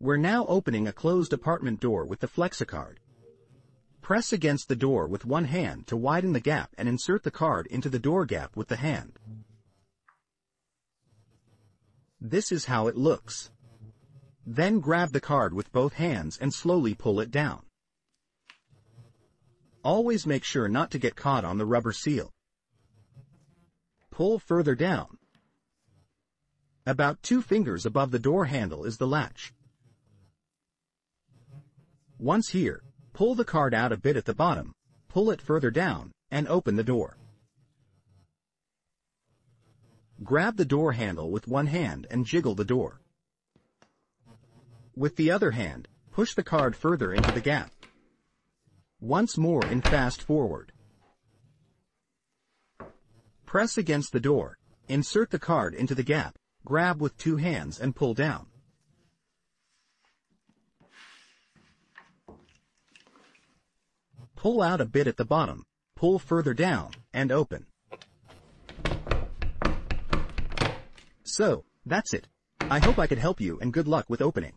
We're now opening a closed apartment door with the FlexiCard. Press against the door with one hand to widen the gap and insert the card into the door gap with the hand. This is how it looks. Then grab the card with both hands and slowly pull it down. Always make sure not to get caught on the rubber seal. Pull further down. About 2 fingers above the door handle is the latch. Once here, pull the card out a bit at the bottom, pull it further down, and open the door. Grab the door handle with one hand and jiggle the door. With the other hand, push the card further into the gap. Once more in fast forward. Press against the door, insert the card into the gap, grab with 2 hands and pull down. Pull out a bit at the bottom, pull further down, and open. So, that's it. I hope I could help you and good luck with opening.